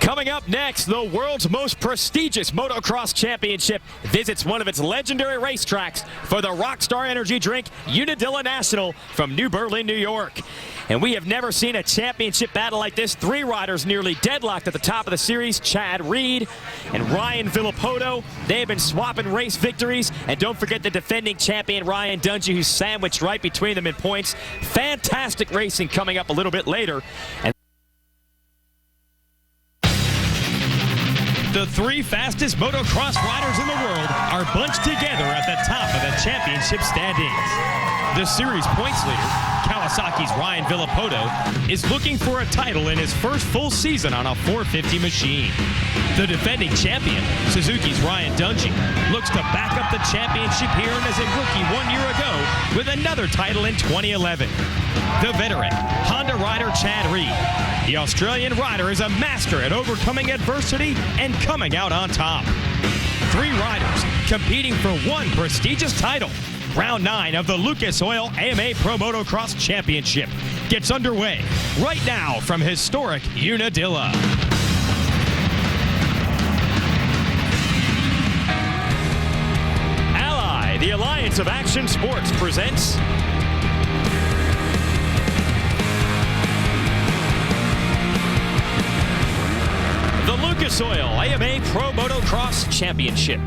Coming up next, the world's most prestigious motocross championship visits one of its legendary racetracks for the Rockstar Energy drink Unadilla National from New Berlin, New York. And we have never seen a championship battle like this. Three riders nearly deadlocked at the top of the series. Chad Reed and Ryan Villopoto. They have been swapping race victories. And don't forget the defending champion Ryan Dungey, who's sandwiched right between them in points. Fantastic racing coming up a little bit later. And the three fastest motocross riders in the world are bunched together at the top of the championship standings. The series points leader, Kawasaki's Ryan Villopoto, is looking for a title in his first full season on a 450 machine. The defending champion, Suzuki's Ryan Dungey, looks to back up the championship here and as a rookie 1 year ago with another title in 2011. The veteran, Honda rider Chad Reed. The Australian rider is a master at overcoming adversity and coming out on top. Three riders competing for one prestigious title. Round 9 of the Lucas Oil AMA Pro Motocross Championship gets underway right now from historic Unadilla. Ally, the Alliance of Action Sports presents the Lucas Oil AMA Pro Motocross Championship.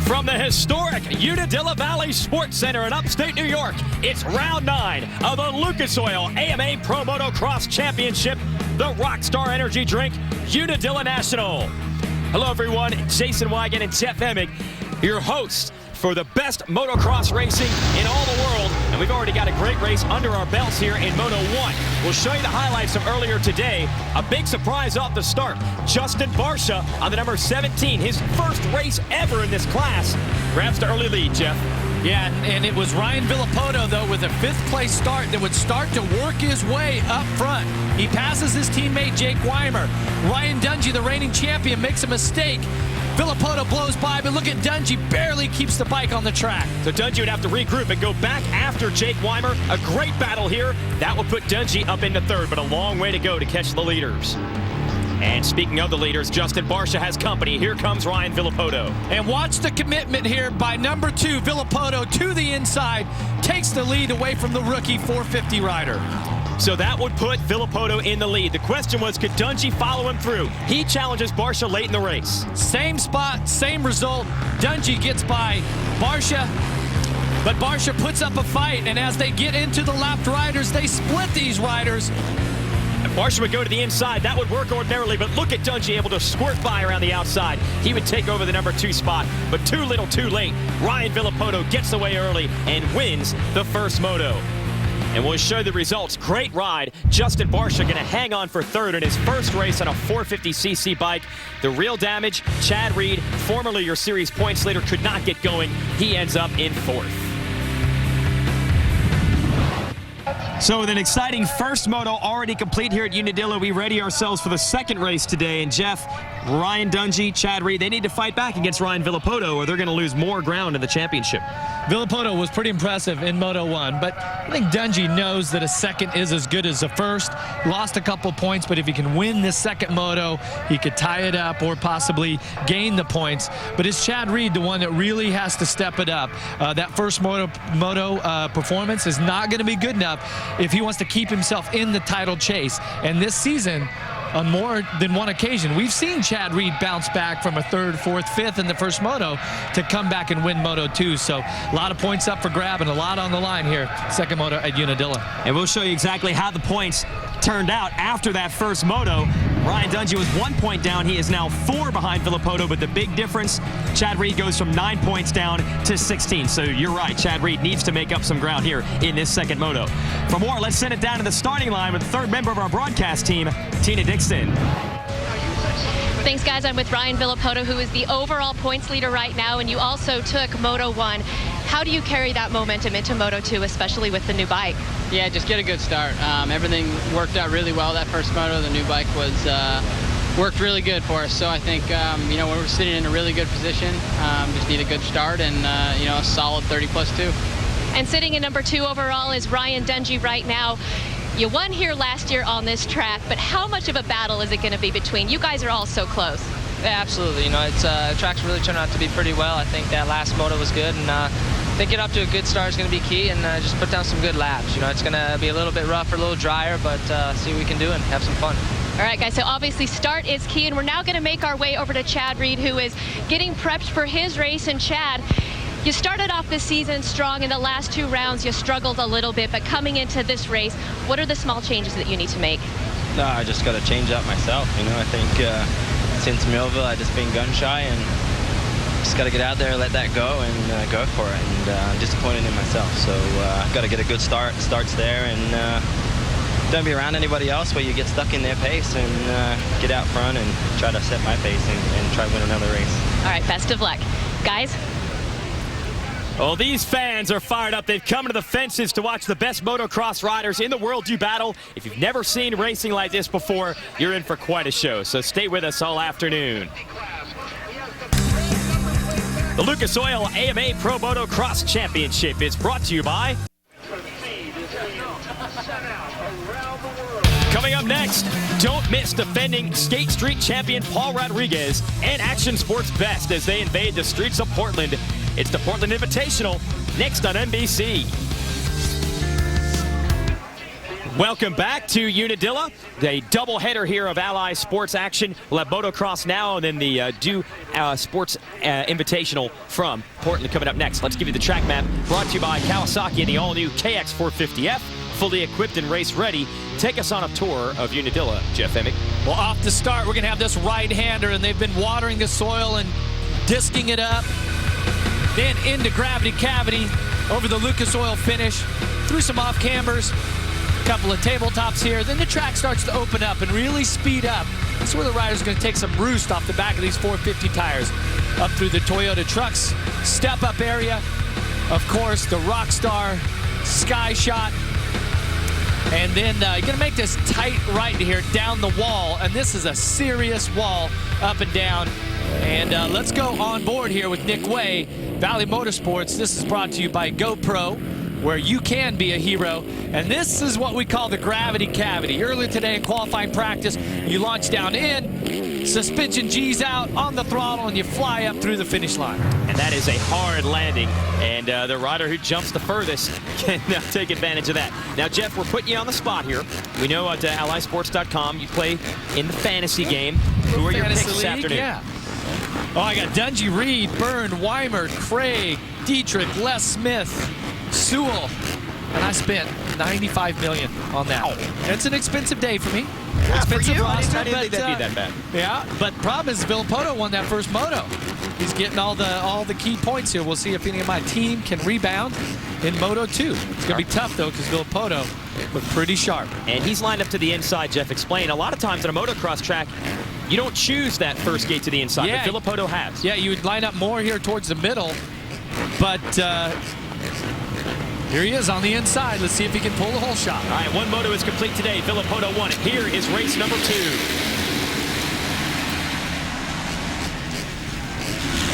From the historic Unadilla Valley Sports Center in upstate New York, it's round 9 of the Lucas Oil AMA Pro Motocross Championship, the Rockstar Energy drink, Unadilla National. Hello everyone, Jason Wigan and Jeff Emig, your hosts for the best motocross racing in all the world. And we've already got a great race under our belts here in Moto 1. We'll show you the highlights from earlier today. A big surprise off the start. Justin Barcia on the number 17, his first race ever in this class. Grabs the early lead, Jeff. Yeah, and it was Ryan Villopoto, though, with a 5th place start that would start to work his way up front. He passes his teammate Jake Weimer. Ryan Dungey, the reigning champion, makes a mistake. Villopoto blows by, but look at Dungey, barely keeps the bike on the track. So Dungey would have to regroup and go back after Jake Weimer. A great battle here. That will put Dungey up into 3rd, but a long way to go to catch the leaders. And speaking of the leaders, Justin Barcia has company. Here comes Ryan Villopoto. And watch the commitment here by number 2, Villopoto, to the inside. Takes the lead away from the rookie 450 rider. So that would put Villopoto in the lead. The question was, could Dungey follow him through? He challenges Barcia late in the race. Same spot, same result. Dungey gets by Barcia, but Barcia puts up a fight, and as they get into the left riders, they split these riders. Barcia would go to the inside. That would work ordinarily, but look at Dungey able to squirt by around the outside. He would take over the number 2 spot, but too little too late. Ryan Villopoto gets away early and wins the first moto. And we'll show you the results. Great ride. Justin Barcia going to hang on for 3rd in his first race on a 450cc bike. The real damage, Chad Reed, formerly your series points leader, could not get going. He ends up in 4th. So with an exciting first moto already complete here at Unadilla, we ready ourselves for the second race today. And Jeff, Ryan Dungey, Chad Reed, they need to fight back against Ryan Villopoto or they're going to lose more ground in the championship. Villopoto was pretty impressive in Moto 1, but I think Dungey knows that a second is as good as a first. Lost a couple points, but if he can win this second moto, he could tie it up or possibly gain the points. But it's Chad Reed, the one that really has to step it up. That first moto performance is not going to be good enough if he wants to keep himself in the title chase. And this season, on more than one occasion, we've seen Chad Reed bounce back from a 3rd, 4th, 5th in the first moto to come back and win Moto 2. So a lot of points up for grab and a lot on the line here, second moto at Unadilla. And we'll show you exactly how the points turned out after that first moto. Ryan Dungey was 1 point down. He is now 4 behind Villopoto, but the big difference, Chad Reed goes from 9 points down to 16. So you're right, Chad Reed needs to make up some ground here in this second moto. For more, let's send it down to the starting line with the 3rd member of our broadcast team, Tina Dixon. Thanks, guys. I'm with Ryan Villopoto, who is the overall points leader right now, and you also took Moto 1. How do you carry that momentum into Moto 2, especially with the new bike? Yeah, just get a good start. Everything worked out really well that first moto. The new bike was worked really good for us. So I think, you know, we're sitting in a really good position. Just need a good start and, you know, a solid 30+2. And sitting in number 2 overall is Ryan Dungey right now. You won here last year on this track, but how much of a battle is it going to be between you guys? Are all so close. Yeah, absolutely. You know, it's track's really turned out to be pretty well. I think that last moto was good, and I think getting up to a good start is going to be key, and just put down some good laps. You know, it's going to be a little bit rougher, a little drier, but see what we can do and have some fun. All right, guys, so obviously start is key, and we're now going to make our way over to Chad Reed, who is getting prepped for his race. And Chad, you started off this season strong. In the last 2 rounds, you struggled a little bit, but coming into this race, what are the small changes that you need to make? No, I just got to change up myself. You know, I think since Millville, I've just been gun shy, and just got to get out there, let that go, and go for it. And I'm disappointed in myself, so I've got to get a good start. Starts there, and don't be around anybody else where you get stuck in their pace, and get out front and try to set my pace and try to win another race. All right, best of luck. Guys? Well, these fans are fired up. They've come to the fences to watch the best motocross riders in the world do battle. If you've never seen racing like this before, you're in for quite a show. So stay with us all afternoon. The Lucas Oil AMA Pro Motocross Championship is brought to you by... Coming up next, don't miss defending Skate Street champion Paul Rodriguez and Action Sports Best as they invade the streets of Portland. It's the Portland Invitational, next on NBC. Welcome back to Unadilla, the doubleheader here of Ally Sports action. We'll have motocross now, and then the Sports Invitational from Portland coming up next. Let's give you the track map, brought to you by Kawasaki and the all-new KX450F. Fully equipped and race ready. Take us on a tour of Unadilla, Jeff Emig. Well, off to start, we're going to have this right-hander, and they've been watering the soil and disking it up. Then into Gravity Cavity, over the Lucas Oil finish, through some off-cambers, a couple of tabletops here. Then the track starts to open up and really speed up. That's where the rider's going to take some roost off the back of these 450 tires. Up through the Toyota Trucks step-up area. Of course, the Rockstar Sky Shot. And then you're going to make this tight right here down the wall. And this is a serious wall up and down. And let's go on board here with Nick Wey, Valley Motorsports. This is brought to you by GoPro, where you can be a hero. And this is what we call the Gravity Cavity. Earlier today in qualifying practice, you launch down in, suspension G's out on the throttle, and you fly up through the finish line. And that is a hard landing, and the rider who jumps the furthest can take advantage of that. Now, Jeff, we're putting you on the spot here. We know at AllySports.com you play in the fantasy game. Who are your picks this afternoon? Yeah. Oh, I got Dungey, Reed, Byrne, Weimer, Craig, Dietrich, Les Smith, Sewell, and I spent $95 million on that. It's an expensive day for me. Yeah, expensive for you, roster, I didn't think that'd be that bad. Yeah, but problem is Villopoto won that first moto. He's getting all the key points here. We'll see if any of my team can rebound in Moto 2. It's going to be tough, though, because Villopoto looked pretty sharp. And he's lined up to the inside, Jeff explained. A lot of times on a motocross track, you don't choose that first gate to the inside, yeah, but Villopoto has. Yeah, you would line up more here towards the middle, but here he is on the inside. Let's see if he can pull the whole shot. All right, one moto is complete today. Villopoto won it. Here is race number 2.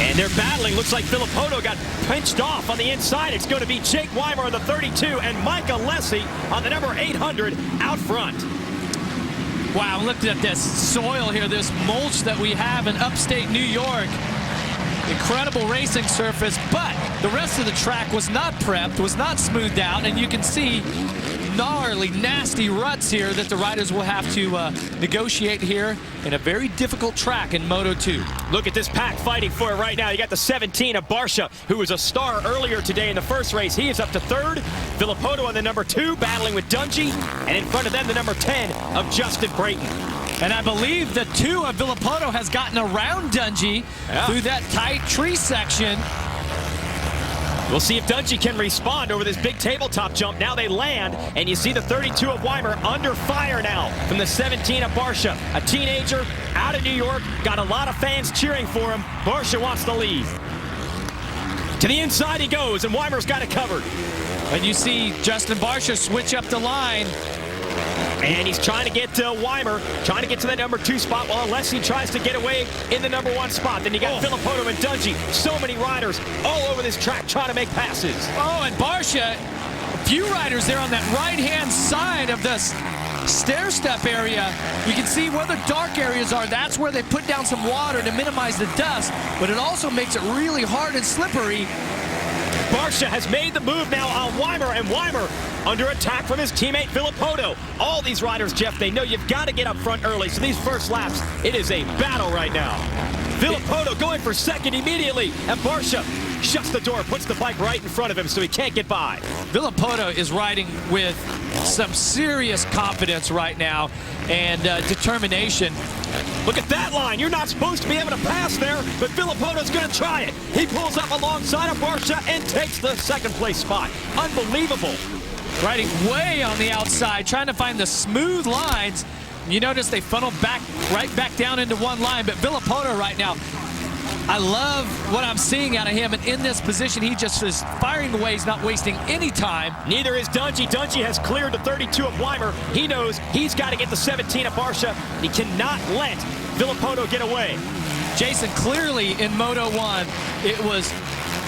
And they're battling. Looks like Villopoto got pinched off on the inside. It's going to be Jake Weimer on the 32 and Micah Lessie on the number 800 out front. Wow, look at this soil here, this mulch that we have in upstate New York. Incredible racing surface, but the rest of the track was not prepped, was not smoothed out, and you can see gnarly, nasty ruts here that the riders will have to negotiate here in a very difficult track in Moto 2. Look at this pack fighting for it right now. You got the 17 of Barsha, who was a star earlier today in the first race. He is up to 3rd. Villopoto on the number 2, battling with Dungey, and in front of them, the number 10 of Justin Brayton. And I believe the 2 of Villopoto has gotten around Dungey through that tight tree section. We'll see if Dungey can respond over this big tabletop jump. Now they land, and you see the 32 of Weimer under fire now from the 17 of Barsha. A teenager out of New York, got a lot of fans cheering for him. Barsha wants the lead. To the inside he goes, and Weimer's got it covered. And you see Justin Barsha switch up the line. And he's trying to get to Weimer, trying to get to that number 2 spot while Alessi tries to get away in the number 1 spot. Then you got Villopoto and Dungey. So many riders all over this track trying to make passes. Oh, and Barsha few riders there on that right-hand side of this stair step area. You can see where the dark areas are. That's where they put down some water to minimize the dust, but it also makes it really hard and slippery. Barcia has made the move now on Weimer, and Weimer under attack from his teammate Villopoto. All these riders, Jeff, they know you've got to get up front early, so these first laps, it is a battle right now. Villopoto going for second immediately, and Barcia shuts the door, puts the bike right in front of him so he can't get by. Villopoto is riding with some serious confidence right now and determination. Look at that line. You're not supposed to be able to pass there, but Villopoto's going to try it. He pulls up alongside of Barcia and takes the second place spot. Unbelievable. Riding way on the outside, trying to find the smooth lines. You notice they funnel back, right back down into one line, but Villopoto right now, I love what I'm seeing out of him, and in this position, he just is firing away. He's not wasting any time. Neither is Dungey. Dungey has cleared the 32 of Weimer. He knows he's got to get the 17 of Barcia. He cannot let Villopoto get away. Jason, clearly in Moto 1, it was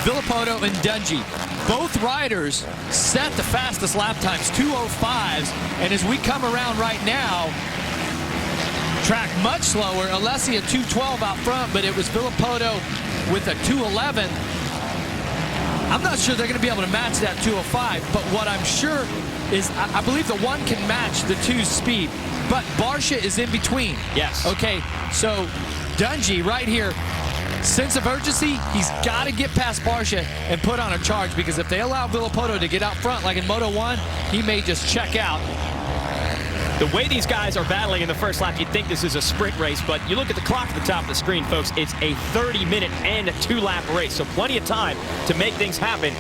Villopoto and Dungey. Both riders set the fastest lap times, 2:05s, and as we come around right now, track much slower. Alessi at 2:12 out front, but it was Villopoto with a 2:11. I'm not sure they're going to be able to match that 2:05, but what I'm sure is I believe the 1 can match the 2's speed, but Barcia is in between. Yes. Okay, so Dungey right here, sense of urgency, he's got to get past Barcia and put on a charge, because if they allow Villopoto to get out front like in Moto 1, he may just check out. The way these guys are battling in the first lap, you'd think this is a sprint race, but you look at the clock at the top of the screen, folks, it's a 30-minute and a 2-lap race, so plenty of time to make things happen.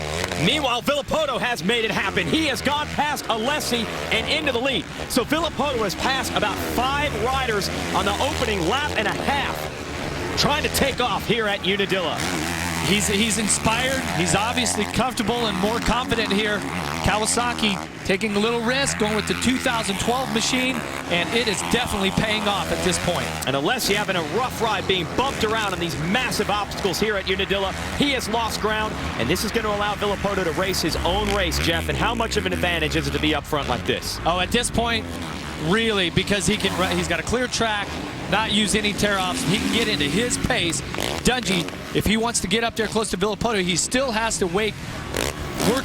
Meanwhile, Villopoto has made it happen. He has gone past Alessi and into the lead. So Villopoto has passed about 5 riders on the opening lap and a half, trying to take off here at Unadilla. He's inspired. He's obviously comfortable and more confident here. Kawasaki taking a little risk, going with the 2012 machine, and it is definitely paying off at this point. And Alessi having a rough ride, being bumped around on these massive obstacles here at Unadilla. He has lost ground, and this is going to allow Villopoto to race his own race, Jeff. And how much of an advantage is it to be up front like this? Oh, at this point, really, because he's got a clear track, not use any tear-offs. He can get into his pace. Dungey, if he wants to get up there close to Villopoto, he still has to work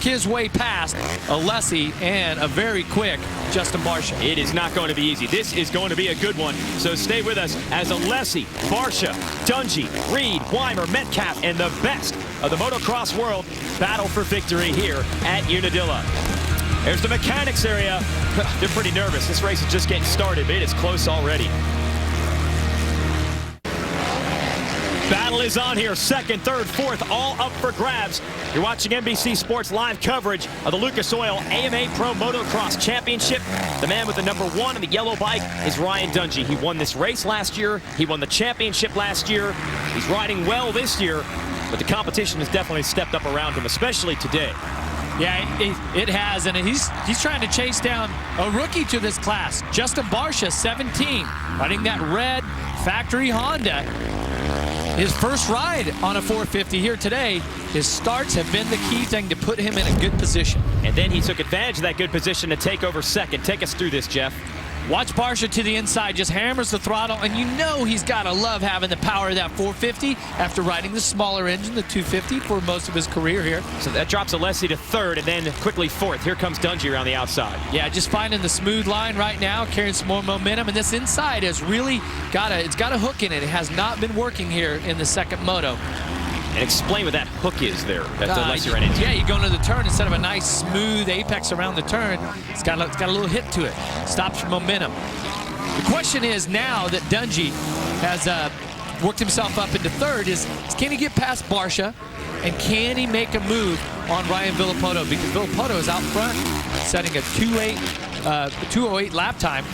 his way past Alessi and a very quick Justin Barcia. It is not going to be easy. This is going to be a good one. So stay with us as Alessi, Barcia, Dungey, Reed, Weimer, Metcalf, and the best of the motocross world battle for victory here at Unadilla. There's the mechanics area. They're pretty nervous. This race is just getting started, but it is close already. Battle is on here. Second, third, fourth, all up for grabs. You're watching NBC Sports live coverage of the Lucas Oil AMA Pro Motocross Championship. The man with the number 1 on the yellow bike is Ryan Dungey. He won this race last year. He won the championship last year. He's riding well this year, but the competition has definitely stepped up around him, especially today. Yeah, it has, and he's trying to chase down a rookie to this class. Justin Barcia, 17, riding that red factory Honda. His first ride on a 450 here today. His starts have been the key thing to put him in a good position. And then he took advantage of that good position to take over second. Take us through this, Jeff. Watch Barcia to the inside, just hammers the throttle, and you know he's got to love having the power of that 450 after riding the smaller engine, the 250, for most of his career here. So that drops Alessi to third and then quickly fourth. Here comes Dungey around the outside. Yeah, just finding the smooth line right now, carrying some more momentum, and this inside has really got a hook in it. It has not been working here in the second moto. And explain what that hook is there that Alessi ran into. Yeah, you go into the turn instead of a nice smooth apex around the turn. It's got a little hit to it. Stops your momentum. The question is now that Dungey has worked himself up into third is can he get past Barcia, and can he make a move on Ryan Villopoto? Because Villopoto is out front, setting a 2:08 lap time.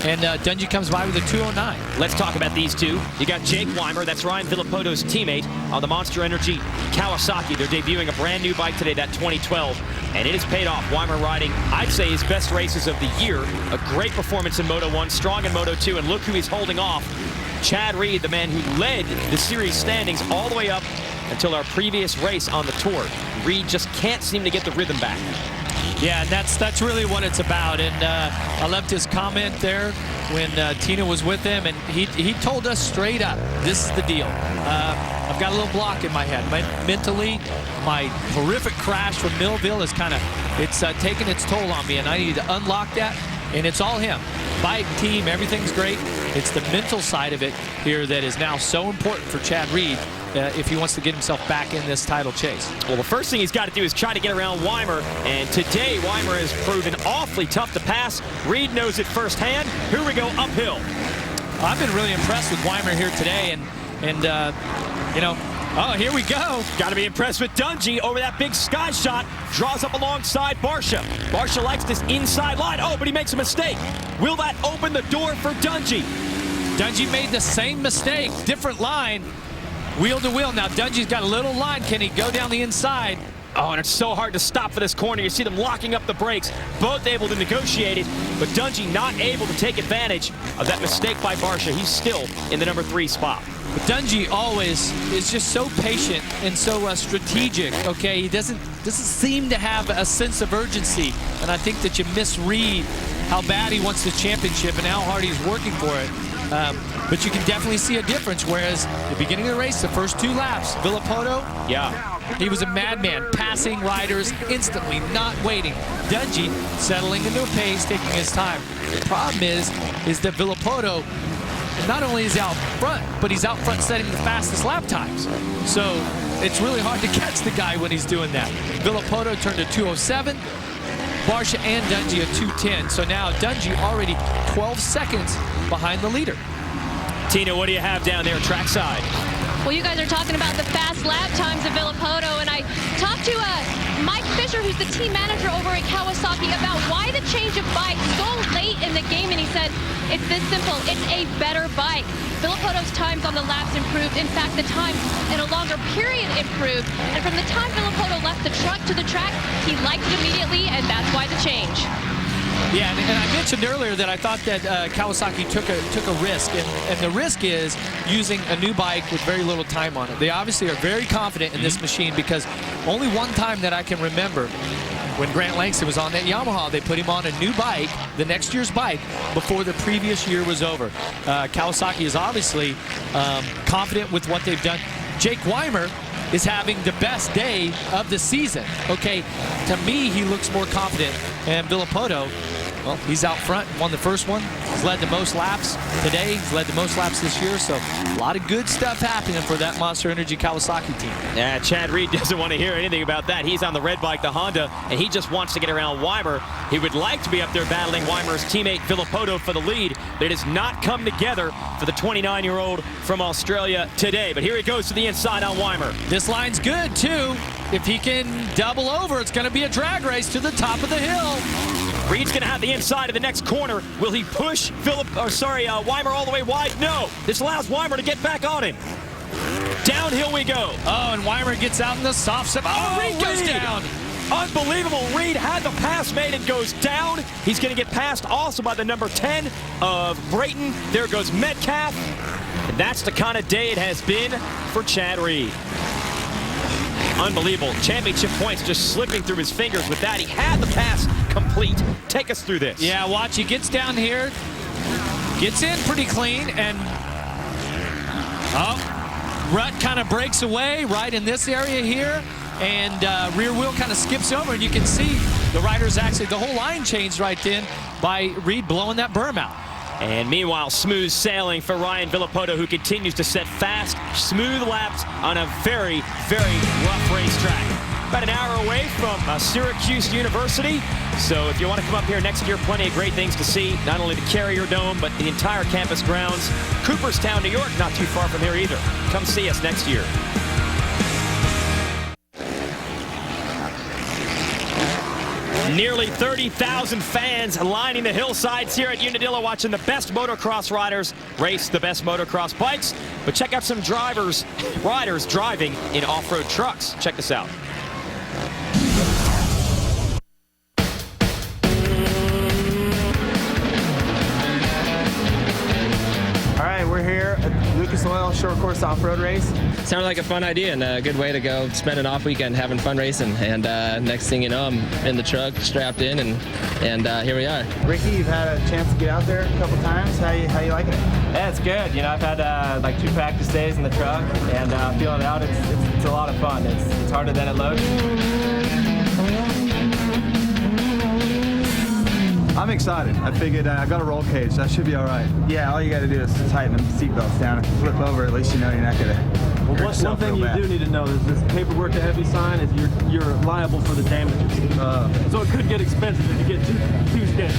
And Dungey comes by with a 2:09. Let's talk about these two. You got Jake Weimer, that's Ryan Villopoto's teammate on the Monster Energy Kawasaki. They're debuting a brand new bike today, that 2012, and it has paid off. Weimer riding, I'd say, his best races of the year. A great performance in Moto 1, strong in Moto 2, and look who he's holding off. Chad Reed, the man who led the series standings all the way up until our previous race on the tour. Reed just can't seem to get the rhythm back. Yeah, and that's really what it's about. And I loved his comment there when Tina was with him, and he told us straight up, this is the deal. I've got a little block in my head. Mentally, my horrific crash from Millville is it's taking its toll on me, and I need to unlock that. And it's all him. Bike, team, everything's great. It's the mental side of it here that is now so important for Chad Reed if he wants to get himself back in this title chase. Well, the first thing he's got to do is try to get around Weimer, and today Weimer has proven awfully tough to pass. Reed knows it firsthand. Here we go uphill. I've been really impressed with Weimer here today, and you know, oh, here we go. Got to be impressed with Dungey over that big sky shot. Draws up alongside Barcia. Barcia likes this inside line. Oh, but he makes a mistake. Will that open the door for Dungey? Dungey made the same mistake, different line, wheel to wheel. Now Dungey's got a little line. Can he go down the inside? Oh, and it's so hard to stop for this corner. You see them locking up the brakes, both able to negotiate it, but Dungey not able to take advantage of that mistake by Barcia. He's still in the number 3 spot. But Dungey always is just so patient and so strategic. Okay, he doesn't seem to have a sense of urgency, and I think that you misread how bad he wants the championship and how hard he's working for it. But you can definitely see a difference. Whereas the beginning of the race, the first 2 laps, Villopoto, he was a madman, passing riders instantly, not waiting. Dungey settling into a pace, taking his time. The problem is that Villopoto, not only is he out front, but he's out front setting the fastest lap times. So it's really hard to catch the guy when he's doing that. Villopoto turned to 2:07. Barcia and Dungey at 2:10. So now Dungey already 12 seconds behind the leader. Tina, what do you have down there trackside? Well, you guys are talking about the fast lap times of Villopoto, and I talked to Mike Fisher, who's the team manager over at Kawasaki, about why the change of bike so late in the game, and he said, it's this simple, it's a better bike. Villopoto's times on the laps improved. In fact, the time in a longer period improved, and from the time Villopoto left the truck to the track, he liked it immediately, and that's why the change. Yeah, and I mentioned earlier that I thought that Kawasaki took a risk, and the risk is using a new bike with very little time on it. They obviously are very confident in this machine, because only one time that I can remember when Grant Langston was on that Yamaha, they put him on a new bike, the next year's bike, before the previous year was over. Kawasaki is obviously confident with what they've done. Jake Weimer is having the best day of the season. Okay, to me, he looks more confident. And Villopoto, well, he's out front, won the first one. He's led the most laps today. He's led the most laps this year. So a lot of good stuff happening for that Monster Energy Kawasaki team. Yeah, Chad Reed doesn't want to hear anything about that. He's on the red bike, the Honda, and he just wants to get around Weimer. He would like to be up there battling Weimer's teammate Villopoto for the lead, but it has not come together for the 29-year-old from Australia today. But here he goes to the inside on Weimer. This line's good, too. If he can double over, it's going to be a drag race to the top of the hill. Reed's going to have the inside of the next corner. Will he push Weimer all the way wide? No. This allows Weimer to get back on him. Downhill we go. Oh, and Weimer gets out in the soft set. Oh, Reed goes down. Unbelievable. Reed had the pass made and goes down. He's going to get passed also by the number 10 of Brayton. There goes Metcalf. And that's the kind of day it has been for Chad Reed. Unbelievable. Championship points just slipping through his fingers with that. He had the pass complete. Take us through this. Yeah, watch. He gets down here, gets in pretty clean, and rut kind of breaks away right in this area here, and rear wheel kind of skips over, and you can see the riders actually, the whole line changed right then by Reed blowing that berm out. And meanwhile, smooth sailing for Ryan Villopoto, who continues to set fast, smooth laps on a very, very rough racetrack. About an hour away from Syracuse University. So if you want to come up here next year, plenty of great things to see. Not only the Carrier Dome, but the entire campus grounds. Cooperstown, New York, not too far from here either. Come see us next year. Nearly 30,000 fans lining the hillsides here at Unadilla, watching the best motocross riders race the best motocross bikes. But check out some riders driving in off-road trucks. Check this out. All right, we're here at Lucas Oil short course off-road race. Sounded like a fun idea and a good way to go spend an off weekend having fun racing. And next thing you know, I'm in the truck, strapped in, and here we are. Ricky, you've had a chance to get out there a couple times. How you liking it? Yeah, it's good. You know, I've had like 2 practice days in the truck, and feeling it out, it's a lot of fun. It's harder than it looks. I'm excited. I figured I got a roll cage. That should be all right. Yeah, all you got to do is tighten the seatbelts down and flip over. At least you know you're not going to. Well, one thing you do need to know is this paperwork to heavy sign is you're liable for the damages. So it could get expensive if you get too sketchy.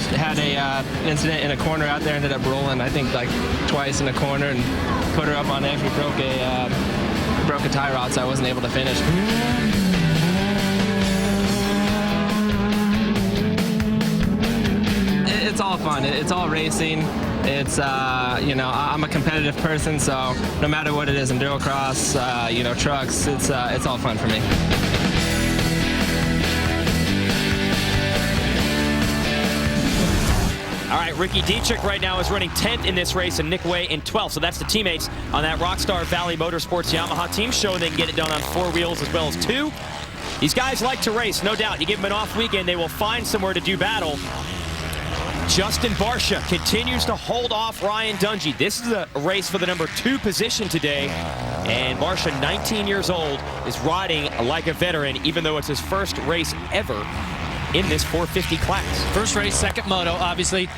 Had a incident in a corner out there, ended up rolling I think like twice in a corner and put her up on edge. We broke a tie rod, so I wasn't able to finish. It's all fun. It's all racing. It's you know, I'm a competitive person, so no matter what it is, endurocross, you know, trucks, it's all fun for me. All right, Ricky Dietrich right now is running 10th in this race and Nick Way in 12th. So that's the teammates on that Rockstar Valley Motorsports Yamaha team, showing they can get it done on 4 wheels as well as 2. These guys like to race, no doubt. You give them an off weekend, they will find somewhere to do battle. Justin Barcia continues to hold off Ryan Dungey. This is a race for the number 2 position today. And Barcia, 19 years old, is riding like a veteran, even though it's his first race ever in this 450 class. First race, second moto, obviously.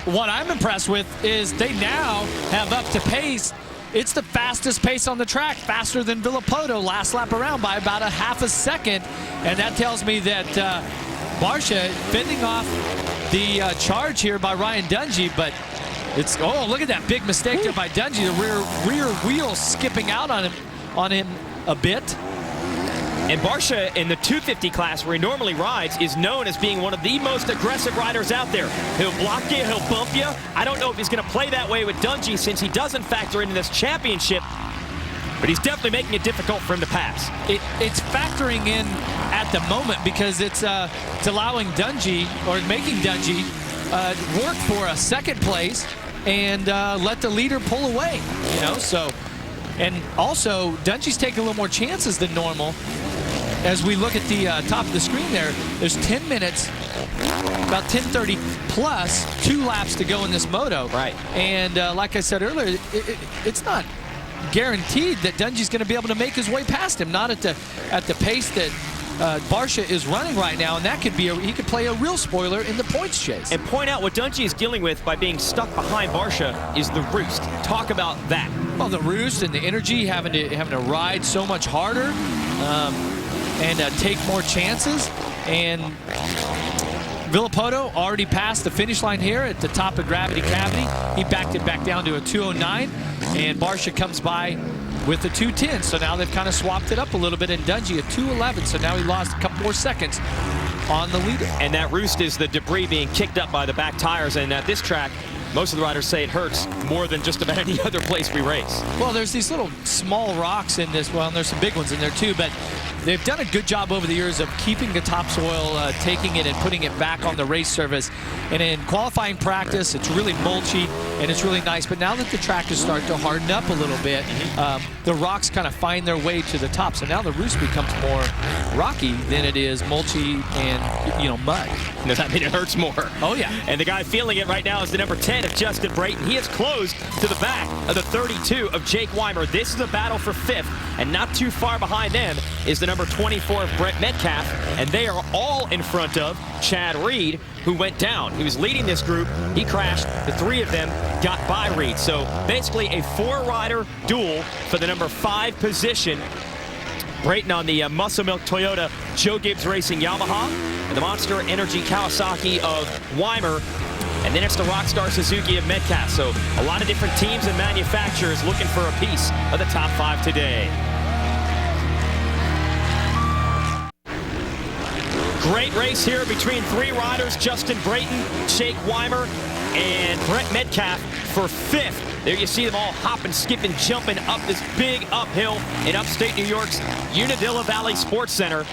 What I'm impressed with is they now have up to pace. It's the fastest pace on the track, faster than Villopoto last lap around by about a half a second. And that tells me that Barcia fending off the charge here by Ryan Dungey, but it's, oh, look at that big mistake there by Dungey. The rear wheel skipping out on him a bit. And Barcia in the 250 class, where he normally rides, is known as being one of the most aggressive riders out there. He'll block you, he'll bump you. I don't know if he's going to play that way with Dungey, since he doesn't factor into this championship, but he's definitely making it difficult for him to pass. It's factoring in at the moment, because it's allowing Dungey, or making Dungey, work for a second place and let the leader pull away, you know, so. And also, Dungey's taking a little more chances than normal. As we look at the top of the screen there's 10 minutes, about 10:30 plus 2 laps to go in this moto. Right. And like I said earlier, it's not guaranteed that Dungey's going to be able to make his way past him. Not at the pace that Barcia is running right now, and that could be he could play a real spoiler in the points chase. And point out what Dungey is dealing with by being stuck behind Barcia is the roost. Talk about that. Well, the roost and the energy, having to ride so much harder, and take more chances. And Villopoto already passed the finish line here at the top of Gravity Cavity. He backed it back down to a 2:09, and Barcia comes by with a 2:10. So now they've kind of swapped it up a little bit, and Dungey at 2:11. So now he lost a couple more seconds on the leader. And that roost is the debris being kicked up by the back tires. And at this track, most of the riders say it hurts more than just about any other place we race. Well, there's these little small rocks in this. Well, and there's some big ones in there too, but they've done a good job over the years of keeping the topsoil, taking it and putting it back on the race surface. And in qualifying practice, it's really mulchy and it's really nice. But now that the track is starting to harden up a little bit, the rocks kind of find their way to the top. So now the roost becomes more rocky than it is mulchy and, you know, mud. Does that mean it hurts more? Oh, yeah. And the guy feeling it right now is the number 10 of Justin Brayton. He is closed to the back of the 32 of Jake Weimer. This is a battle for 5th, and not too far behind them is the number 24 of Brett Metcalf, and they are all in front of Chad Reed, who went down. He was leading this group. He crashed. The 3 of them got by Reed. So basically a 4-rider duel for the number 5 position. Brayton on the Muscle Milk Toyota Joe Gibbs Racing Yamaha, and the Monster Energy Kawasaki of Weimer. And then it's the Rockstar Suzuki of Metcalf. So a lot of different teams and manufacturers looking for a piece of the top 5 today. Great race here between 3 riders, Justin Brayton, Jake Weimer, and Brett Metcalf for 5th There you see them all hopping, skipping, jumping up this big uphill in upstate New York's Unadilla Valley Sports Center.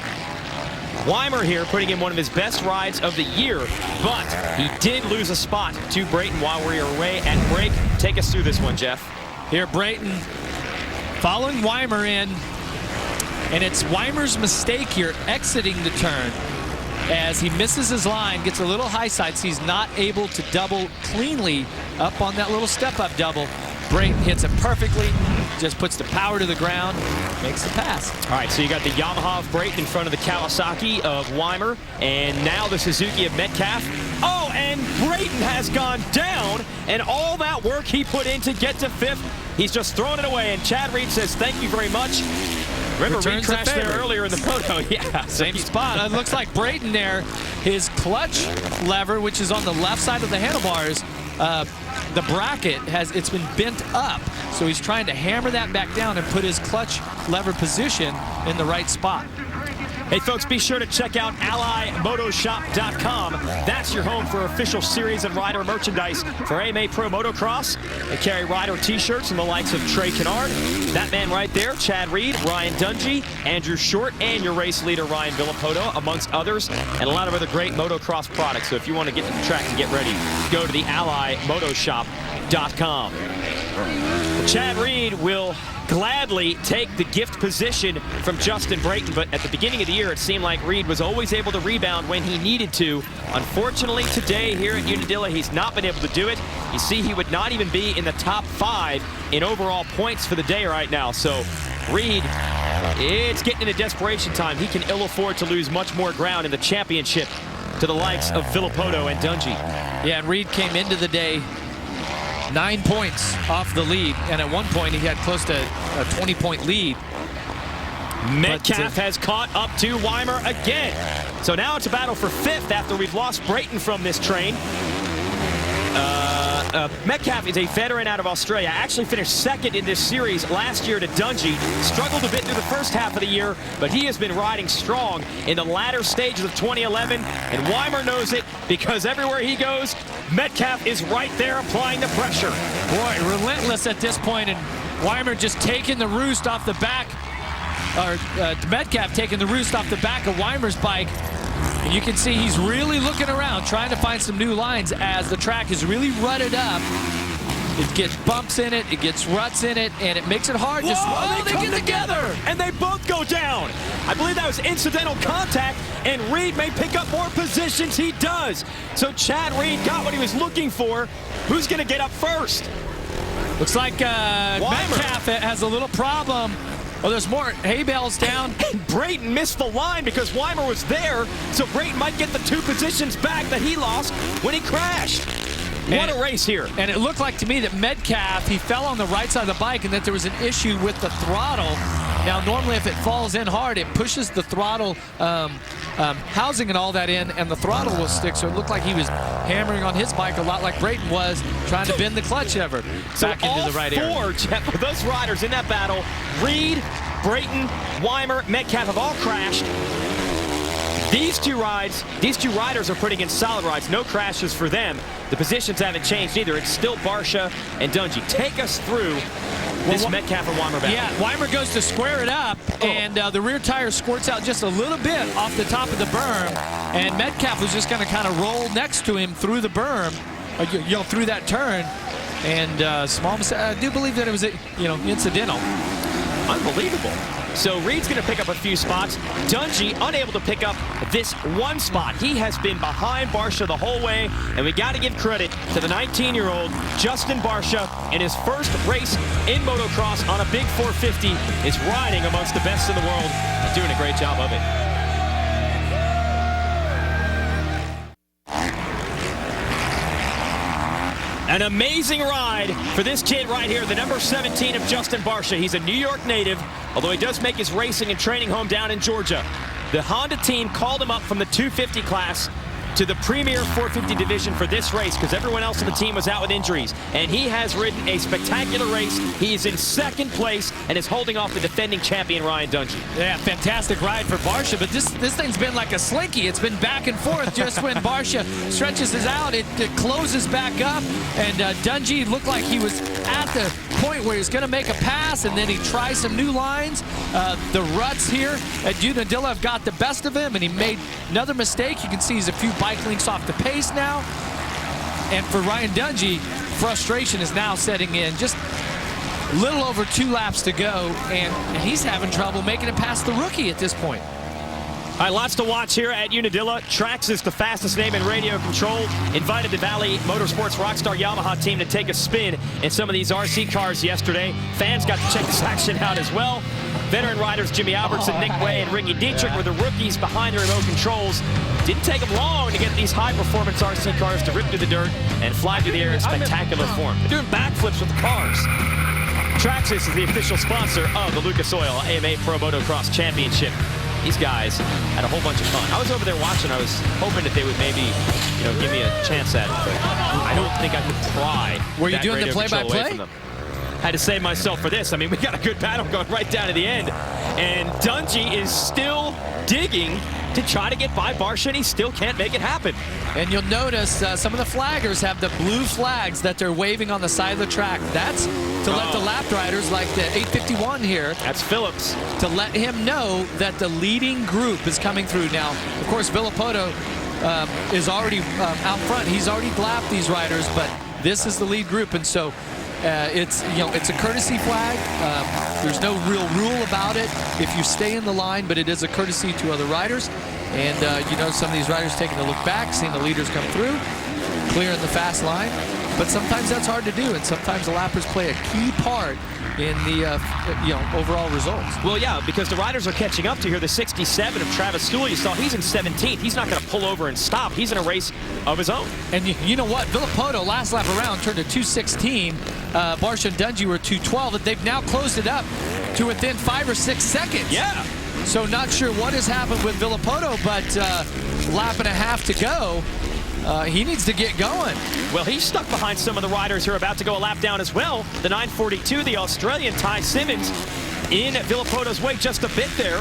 Weimer here putting in one of his best rides of the year, but he did lose a spot to Brayton while we are away at break. Take us through this one, Jeff. Here, Brayton following Weimer in, and it's Weimer's mistake here exiting the turn as he misses his line, gets a little high side, so he's not able to double cleanly up on that little step-up double. Brayton hits it perfectly, just puts the power to the ground, makes the pass. All right, so you got the Yamaha of Brayton in front of the Kawasaki of Weimer, and now the Suzuki of Metcalf. Oh, and Brayton has gone down, and all that work he put in to get to fifth, he's just throwing it away, and Chad Reed says thank you very much. Remember, Reed crashed there earlier in the photo. Yeah, same spot. It looks like Brayton there, his clutch lever, which is on the left side of the handlebars, the bracket it's been bent up, so he's trying to hammer that back down and put his clutch lever position in the right spot. Hey folks, be sure to check out AllyMotoshop.com. That's your home for official series and rider merchandise for AMA Pro Motocross. They carry rider t-shirts from the likes of Trey Kennard, that man right there, Chad Reed, Ryan Dungey, Andrew Short, and your race leader Ryan Villopoto, amongst others, and a lot of other great motocross products. So if you want to get to the track and get ready, go to the AllyMotoshop.com. Chad Reed will gladly take the gift position from Justin Brayton, but at the beginning of the year, it seemed like Reed was always able to rebound when he needed to. Unfortunately, today here at Unadilla, he's not been able to do it. You see, he would not even be in the top 5 in overall points for the day right now. So Reed, it's getting into desperation time. He can ill afford to lose much more ground in the championship to the likes of Villopoto and Dungey. Yeah, and Reed came into the day 9 points off the lead, and at one point he had close to a 20-point lead. Metcalf has caught up to Weimer again. So now it's a battle for fifth after we've lost Brayton from this train. Metcalf is a veteran out of Australia. Actually finished second in this series last year to Dungey. Struggled a bit through the first half of the year, but he has been riding strong in the latter stages of 2011. And Weimer knows it because everywhere he goes, Metcalf is right there applying the pressure. Boy, relentless at this point, and Weimer just taking the roost off the back, or Metcalf taking the roost off the back of Weimer's bike. And you can see he's really looking around, trying to find some new lines as the track is really rutted up. It gets bumps in it, it gets ruts in it, and it makes it hard. Whoa, they get together, and they both go down. I believe that was incidental contact, and Reed may pick up more positions. He does. So Chad Reed got what he was looking for. Who's going to get up first? Looks like Metcalf has a little problem. Oh, there's more hay bales down. And Brayton missed the line because Weimer was there, so Brayton might get the 2 positions back that he lost when he crashed. What a race here. And it looked like to me that Metcalf, he fell on the right side of the bike and that there was an issue with the throttle. Now, normally if it falls in hard, it pushes the throttle housing and all that in, and the throttle will stick. So it looked like he was hammering on his bike a lot like Brayton was, trying to bend the clutch lever back into the right area. Jeff, those riders in that battle, Reed, Brayton, Weimer, Metcalf have all crashed. These two riders are putting in solid rides. No crashes for them. The positions haven't changed either. It's still Barcia and Dungey. Take us through this Metcalf and Weimer battle. Yeah, Weimer goes to square it up, and the rear tire squirts out just a little bit off the top of the berm, and Metcalf was just going to kind of roll next to him through the berm, through that turn, and small mistake. I do believe that it was, incidental. Unbelievable. So Reed's going to pick up a few spots. Dungey unable to pick up this one spot. He has been behind Barcia the whole way, and we got to give credit to the 19-year-old Justin Barcia in his first race in motocross on a big 450 is riding amongst the best in the world and doing a great job of it. An amazing ride for this kid right here, the number 17 of Justin Barcia. He's a New York native, although he does make his racing and training home down in Georgia. The Honda team called him up from the 250 class to the premier 450 division for this race because everyone else on the team was out with injuries. And he has ridden a spectacular race. He is in second place and is holding off the defending champion, Ryan Dungey. Yeah, fantastic ride for Barcia, but this thing's been like a slinky. It's been back and forth. Just when Barcia stretches it out, it closes back up, and Dungey looked like he was at the point where he's going to make a pass, and then he tries some new lines. The ruts here at Unadilla have got the best of him, and he made another mistake. You can see he's a few bike links off the pace now. And for Ryan Dungey, frustration is now setting in. Just a little over 2 laps to go, and he's having trouble making it past the rookie at this point. All right, lots to watch here at Unadilla. Traxxas, the fastest name in radio control, invited the Valley Motorsports Rockstar Yamaha team to take a spin in some of these RC cars yesterday. Fans got to check this action out as well. Veteran riders Jimmy Albertson, Nick Way, and Ricky Dietrich were the rookies behind the remote controls. Didn't take them long to get these high-performance RC cars to rip through the dirt and fly through the air in spectacular form. They're doing backflips with the cars. Traxxas is the official sponsor of the Lucas Oil AMA Pro Motocross Championship. These guys had a whole bunch of fun. I was over there watching. I was hoping that they would maybe, give me a chance at it, but I don't think I could pry. Were you doing the play-by-play? Had to save myself for this. I mean, we got a good battle going right down to the end, and Dungey is still digging to try to get by Barcia, and he still can't make it happen. And you'll notice some of the flaggers have the blue flags that they're waving on the side of the track. That's to let the lap riders, like the 851 here. That's Phillips. To let him know that the leading group is coming through. Now, of course, Villopoto is already out front. He's already lapped these riders, but this is the lead group, and so it's a courtesy flag. There's no real rule about it if you stay in the line, but it is a courtesy to other riders. And some of these riders taking a look back, seeing the leaders come through, clearing the fast line. But sometimes that's hard to do, and sometimes the lappers play a key part in the overall results. Well, yeah, because the riders are catching up to here. The 67 of Travis Stool, you saw, he's in 17th. He's not going to pull over and stop. He's in a race of his own. And you know what? Villopoto, last lap around, turned to 2:16. Barcia and Dungey were 2:12, and they've now closed it up to within 5 or 6 seconds. Yeah. So not sure what has happened with Villopoto, but lap and a half to go. He needs to get going. Well, he's stuck behind some of the riders who are about to go a lap down as well. The 942, the Australian Ty Simmons, in Villopoto's way just a bit there.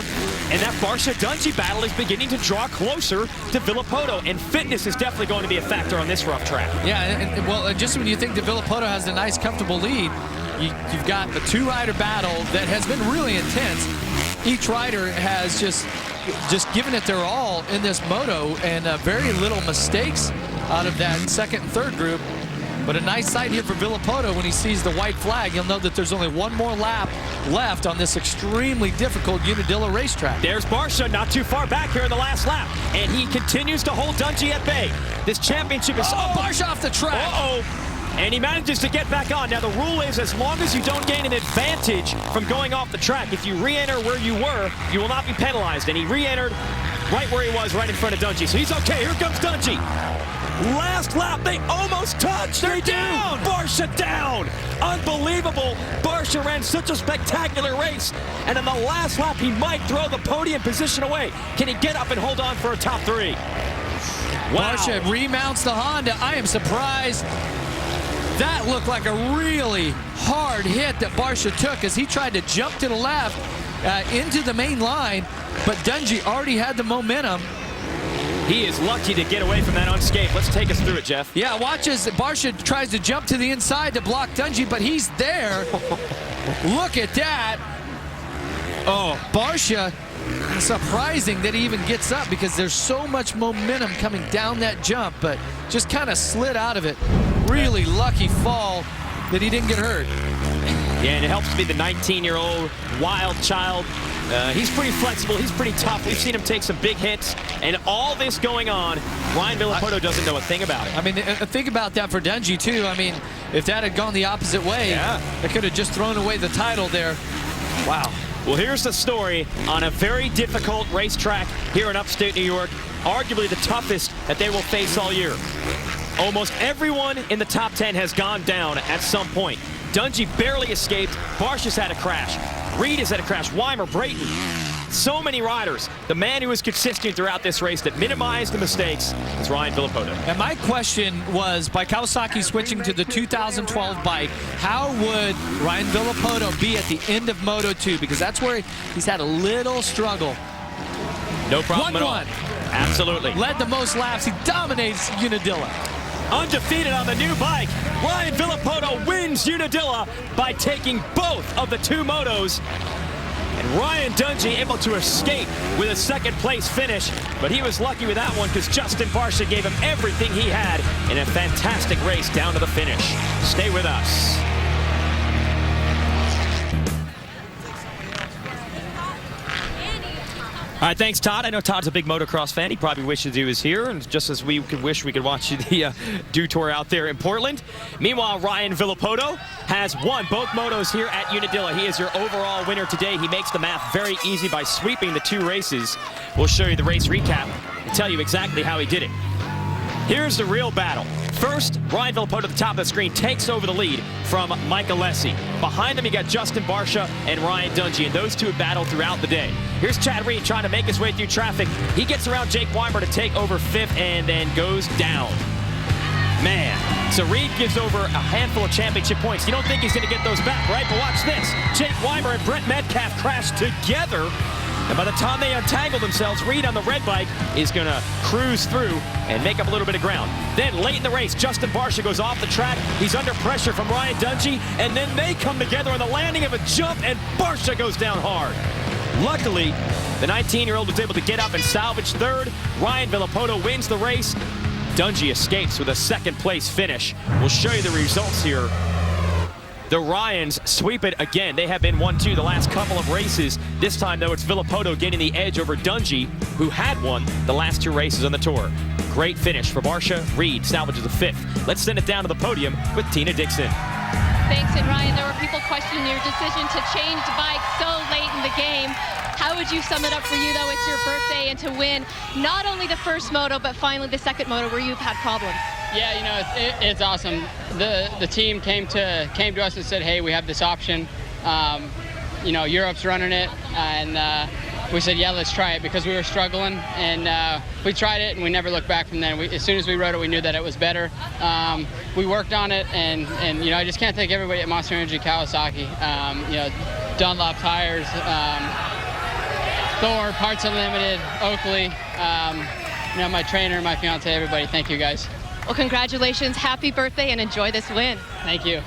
And that Barcia-Dungey battle is beginning to draw closer to Villopoto. And fitness is definitely going to be a factor on this rough track. Yeah, well, just when you think that Villopoto has a nice, comfortable lead, you've got a 2-rider battle that has been really intense. Each rider has just given it their all in this moto, and very little mistakes out of that second and third group. But a nice sight here for Villopoto when he sees the white flag. He'll know that there's only one more lap left on this extremely difficult Unadilla racetrack. There's Barcia not too far back here in the last lap, and he continues to hold Dungey at bay. This championship is... Barcia off the track. And he manages to get back on. Now, the rule is as long as you don't gain an advantage from going off the track, if you re-enter where you were, you will not be penalized. And he re-entered right where he was, right in front of Dungey. So he's okay. Here comes Dungey. Last lap, they almost touched. They're down. Barcia down. Unbelievable. Barcia ran such a spectacular race. And in the last lap, he might throw the podium position away. Can he get up and hold on for a top 3? Wow. Barcia remounts the Honda. I am surprised. That looked like a really hard hit that Barcia took as he tried to jump to the left into the main line, but Dungey already had the momentum. He is lucky to get away from that unscathed. Let's take us through it, Jeff. Yeah, watch as Barcia tries to jump to the inside to block Dungey, but he's there. Look at that. Barcia, surprising that he even gets up because there's so much momentum coming down that jump, but just kind of slid out of it. Really lucky fall that he didn't get hurt. Yeah, and it helps to be the 19-year-old wild child. He's pretty flexible. He's pretty tough. We've seen him take some big hits. And all this going on, Ryan Villopoto doesn't know a thing about it. I mean, think about that for Dungey, too. I mean, if that had gone the opposite way, they could have just thrown away the title there. Wow. Well, here's the story on a very difficult racetrack here in upstate New York, arguably the toughest that they will face all year. Almost everyone in the top 10 has gone down at some point. Dungey barely escaped. Barcia's had a crash. Reed has had a crash. Weimer, Brayton. with so many riders, the man who was consistent throughout this race that minimized the mistakes is Ryan Villopoto. And my question was, by Kawasaki switching to the 2012 bike, how would Ryan Villopoto be at the end of Moto 2? Because that's where he's had a little struggle. No problem at all. 1-1. Absolutely. Led the most laps. He dominates Unadilla. Undefeated on the new bike, Ryan Villopoto wins Unadilla by taking both of the 2 motos. And Ryan Dungey able to escape with a second place finish, but he was lucky with that one because Justin Barcia gave him everything he had in a fantastic race down to the finish. Stay with us. All right, thanks, Todd. I know Todd's a big motocross fan. He probably wishes he was here, and just as we could wish we could watch the Dew Tour out there in Portland. Meanwhile, Ryan Villopoto has won both motos here at Unadilla. He is your overall winner today. He makes the math very easy by sweeping the 2 races. We'll show you the race recap and tell you exactly how he did it. Here's the real battle. First, Ryan Villopoto at the top of the screen takes over the lead from Mike Alessi. Behind him, you got Justin Barcia and Ryan Dungey, and those two have battled throughout the day. Here's Chad Reed trying to make his way through traffic. He gets around Jake Weimer to take over 5th and then goes down. Man, so Reed gives over a handful of championship points. You don't think he's going to get those back, right? But watch this. Jake Weimer and Brent Metcalf crash together. And by the time they untangle themselves, Reed on the red bike is going to cruise through and make up a little bit of ground. Then late in the race, Justin Barcia goes off the track. He's under pressure from Ryan Dungey, and then they come together on the landing of a jump, and Barcia goes down hard. Luckily, the 19-year-old was able to get up and salvage 3rd. Ryan Villopoto wins the race. Dungey escapes with a 2nd place finish. We'll show you the results here. The Ryans sweep it again. They have been 1-2 the last couple of races. This time, though, it's Villopoto getting the edge over Dungey, who had won the last 2 races on the Tour. Great finish for Barcia. Reed salvages the 5th. Let's send it down to the podium with Tina Dixon. Thanks, and Ryan, there were people questioning your decision to change bikes so late in the game. How would you sum it up for you, though? It's your birthday, and to win not only the first moto, but finally the second moto where you've had problems. Yeah, you know, it's awesome. The team came to us and said, hey, we have this option. You know, Europe's running it, and we said, yeah, let's try it, because we were struggling, and we tried it, and we never looked back from then. As soon as we rode it, we knew that it was better. We worked on it, and you know, I just can't thank everybody at Monster Energy Kawasaki. You know, Dunlop Tires, Thor, Parts Unlimited, Oakley, you know, my trainer, my fiance, everybody. Thank you, guys. Well, congratulations, happy birthday, and enjoy this win. Thank you.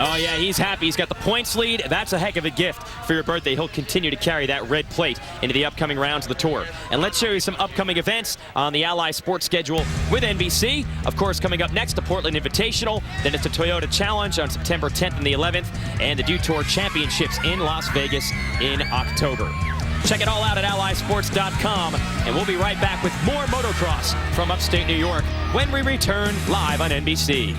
Oh, yeah, he's happy. He's got the points lead. That's a heck of a gift for your birthday. He'll continue to carry that red plate into the upcoming rounds of the Tour. And let's show you some upcoming events on the Ally Sports schedule with NBC. Of course, coming up next, the Portland Invitational. Then it's the Toyota Challenge on September 10th and the 11th. And the Dew Tour Championships in Las Vegas in October. Check it all out at allysports.com, and we'll be right back with more motocross from upstate New York when we return live on NBC.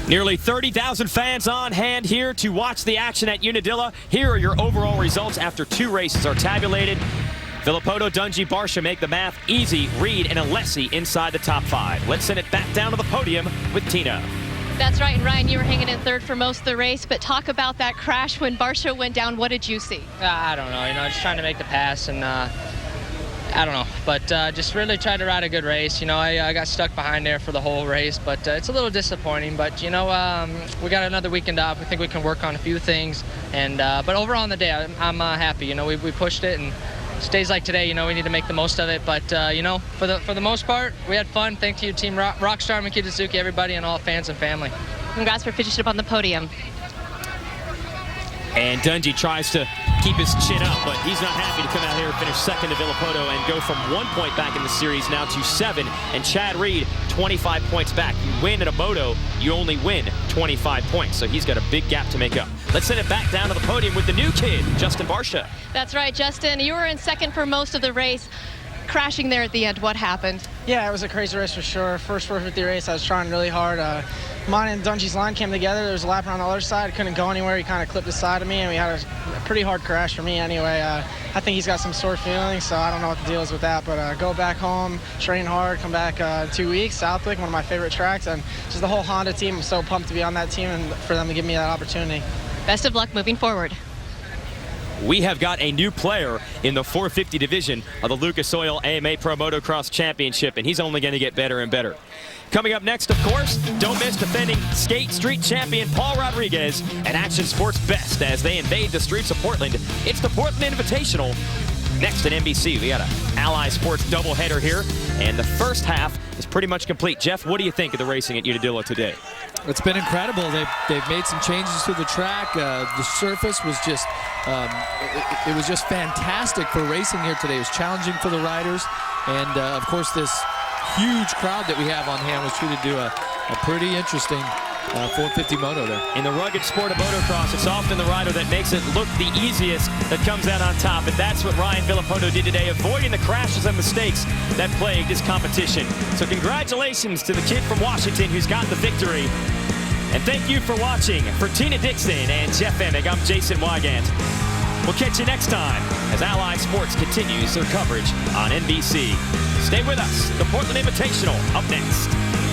Nearly 30,000 fans on hand here to watch the action at Unadilla. Here are your overall results after 2 races are tabulated. Villopoto, Dungey, Barcia make the math easy. Reed and Alessi inside the top 5. Let's send it back down to the podium with Tina. That's right, and Ryan, you were hanging in 3rd for most of the race, but talk about that crash when Barcia went down. What did you see? I don't know, you know, just trying to make the pass, and I don't know, but just really tried to ride a good race. You know, I got stuck behind there for the whole race, but it's a little disappointing. But you know, we got another weekend off. We think we can work on a few things, and but overall on the day, I'm happy. You know, we pushed it, and days like today, you know, we need to make the most of it. But you know, for the most part, we had fun. Thank you, Team Rockstar, Miki Suzuki, everybody, and all fans and family. Congrats for finishing up on the podium. And Dungey tries to keep his chin up, but he's not happy to come out here and finish 2nd to Villopoto and go from 1 point back in the series now to 7. And Chad Reed, 25 points back. You win in a moto, you only win 25 points. So he's got a big gap to make up. Let's send it back down to the podium with the new kid, Justin Barcia. That's right, Justin. You were in 2nd for most of the race. crashing there at the end. What happened? Yeah, it was a crazy race for sure. First 450 race, I was trying really hard. Mine and Dungey's line came together. There was a lap around the other side. Couldn't go anywhere. He kind of clipped the side of me, and we had a pretty hard crash for me anyway. I think he's got some sore feelings, so I don't know what the deal is with that. But go back home, train hard, come back in 2 weeks. Southwick, one of my favorite tracks, and just the whole Honda team. I'm so pumped to be on that team and for them to give me that opportunity. Best of luck moving forward. We have got a new player in the 450 division of the Lucas Oil AMA Pro Motocross Championship, and he's only going to get better and better. Coming up next, of course, don't miss defending Skate Street champion Paul Rodriguez and Action Sports Best as they invade the streets of Portland. It's the Portland Invitational. Next at NBC, we got an Ally Sports doubleheader here, and the first half is pretty much complete. Jeff, what do you think of the racing at Unadilla today? It's been incredible. They've made some changes to the track. The surface was just, it was just fantastic for racing here today. It was challenging for the riders. And of course, this huge crowd that we have on hand was treated to a pretty interesting 450 moto there. In the rugged sport of motocross, it's often the rider that makes it look the easiest that comes out on top, and that's what Ryan Villopoto did today, avoiding the crashes and mistakes that plagued his competition. So congratulations to the kid from Washington who's got the victory. And thank you for watching. For Tina Dixon and Jeff Emig, I'm Jason Wygant. We'll catch you next time as Ally Sports continues their coverage on NBC. Stay with us. The Portland Invitational up next.